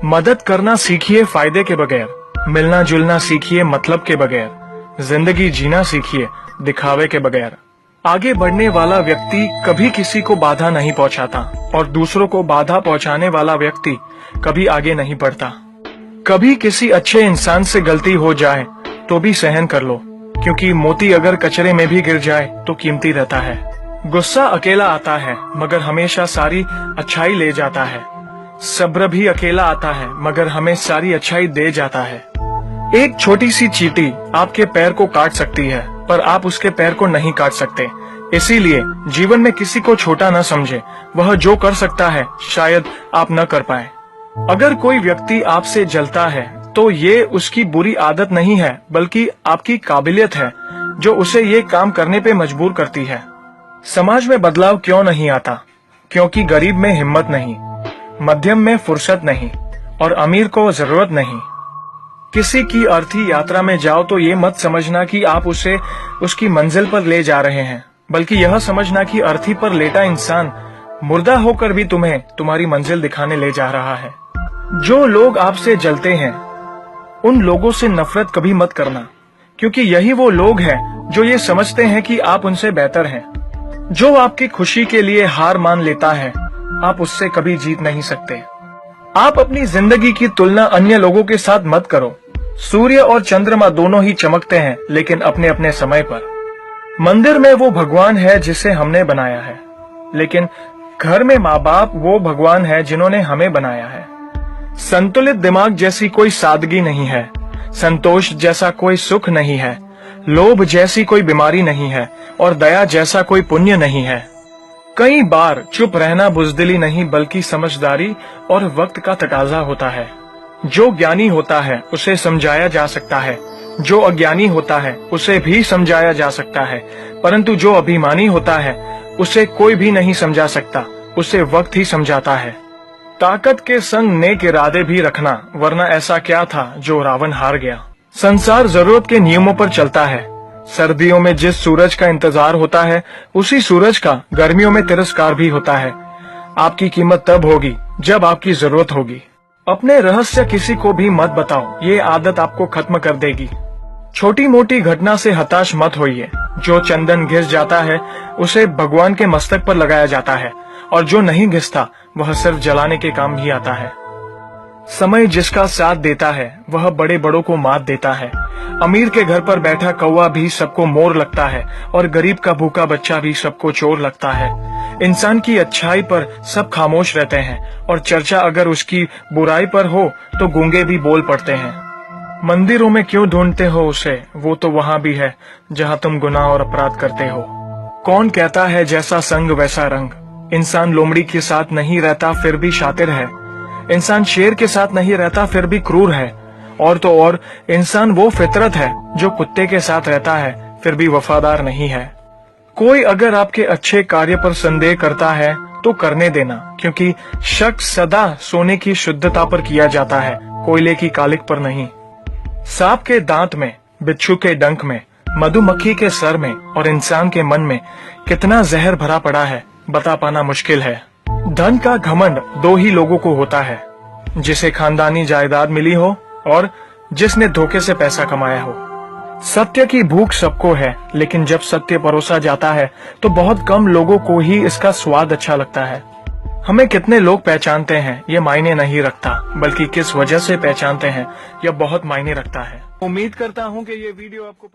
मदद करना सीखिए फायदे के बगैर, मिलना जुलना सीखिए मतलब के बगैर, जिंदगी जीना सीखिए दिखावे के बगैर। आगे बढ़ने वाला व्यक्ति कभी किसी को बाधा नहीं पहुंचाता और दूसरों को बाधा पहुंचाने वाला व्यक्ति कभी आगे नहीं बढ़ता। कभी किसी अच्छे इंसान से गलती हो जाए तो भी सहन कर लो, क्योंकि मोती अगर कचरे में भी गिर जाए तो कीमती रहता है। गुस्सा अकेला आता है मगर हमेशा सारी अच्छाई ले जाता है। सब्र भी अकेला आता है मगर हमें सारी अच्छाई दे जाता है। एक छोटी सी चींटी आपके पैर को काट सकती है पर आप उसके पैर को नहीं काट सकते। इसीलिए जीवन में किसी को छोटा न समझे, वह जो कर सकता है शायद आप न कर पाए। अगर कोई व्यक्ति आपसे जलता है तो ये उसकी बुरी आदत नहीं है बल्कि आपकी काबिलियत है जो उसे ये काम करने पे मजबूर करती है। समाज में बदलाव क्यों नहीं आता? क्योंकि गरीब में हिम्मत नहीं, मध्यम में फुर्सत नहीं और अमीर को जरूरत नहीं। किसी की अर्थी यात्रा में जाओ तो ये मत समझना कि आप उसे उसकी मंजिल पर ले जा रहे हैं, बल्कि यह समझना कि अर्थी पर लेटा इंसान मुर्दा होकर भी तुम्हें तुम्हारी मंजिल दिखाने ले जा रहा है। जो लोग आपसे जलते हैं उन लोगों से नफरत कभी मत करना, क्योंकि यही वो लोग हैं जो ये समझते हैं कि आप उनसे बेहतर हैं। जो आपकी खुशी के लिए हार मान लेता है आप उससे कभी जीत नहीं सकते। आप अपनी जिंदगी की तुलना अन्य लोगों के साथ मत करो। सूर्य और चंद्रमा दोनों ही चमकते हैं लेकिन अपने अपने समय पर। मंदिर में वो भगवान है जिसे हमने बनाया है, लेकिन घर में माँ बाप वो भगवान है जिन्होंने हमें बनाया है। संतुलित दिमाग जैसी कोई सादगी नहीं है, संतोष जैसा कोई सुख नहीं है, लोभ जैसी कोई बीमारी नहीं है और दया जैसा कोई पुण्य नहीं है। कई बार चुप रहना बुजदिली नहीं बल्कि समझदारी और वक्त का तकाजा होता है। जो ज्ञानी होता है उसे समझाया जा सकता है, जो अज्ञानी होता है उसे भी समझाया जा सकता है, परंतु जो अभिमानी होता है उसे कोई भी नहीं समझा सकता, उसे वक्त ही समझाता है। ताकत के संग नेक इरादे भी रखना, वरना ऐसा क्या था जो रावण हार गया। संसार जरूरत के नियमों पर चलता है। सर्दियों में जिस सूरज का इंतजार होता है उसी सूरज का गर्मियों में तिरस्कार भी होता है। आपकी कीमत तब होगी जब आपकी जरूरत होगी। अपने रहस्य किसी को भी मत बताओ, ये आदत आपको खत्म कर देगी। छोटी मोटी घटना से हताश मत होइए। जो चंदन घिस जाता है उसे भगवान के मस्तक पर लगाया जाता है और जो नहीं घिसता वह सिर्फ जलाने के काम ही आता है। समय जिसका साथ देता है वह बड़े बड़ों को मात देता है। अमीर के घर पर बैठा कौवा भी सबको मोर लगता है और गरीब का भूखा बच्चा भी सबको चोर लगता है। इंसान की अच्छाई पर सब खामोश रहते हैं और चर्चा अगर उसकी बुराई पर हो तो गूंगे भी बोल पड़ते हैं। मंदिरों में क्यों ढूंढते हो उसे, वो तो वहां भी है जहां तुम गुनाह और अपराध करते हो। कौन कहता है जैसा संग वैसा रंग। इंसान लोमड़ी के साथ नहीं रहता फिर भी शातिर है। इंसान शेर के साथ नहीं रहता फिर भी क्रूर है। और तो और इंसान वो फितरत है जो कुत्ते के साथ रहता है फिर भी वफादार नहीं है। कोई अगर आपके अच्छे कार्य पर संदेह करता है तो करने देना, क्योंकि शक सदा सोने की शुद्धता पर किया जाता है, कोयले की कालिक पर नहीं। सांप के दांत में, बिच्छू के डंक में, मधुमक्खी के सर में और इंसान के मन में कितना जहर भरा पड़ा है बता पाना मुश्किल है। धन का घमंड दो ही लोगों को होता है, जिसे खानदानी जायदाद मिली हो और जिसने धोखे से पैसा कमाया हो। सत्य की भूख सबको है, लेकिन जब सत्य परोसा जाता है तो बहुत कम लोगों को ही इसका स्वाद अच्छा लगता है। हमें कितने लोग पहचानते हैं ये मायने नहीं रखता, बल्कि किस वजह से पहचानते हैं यह बहुत मायने रखता है। उम्मीद करता हूँ कि ये वीडियो आपको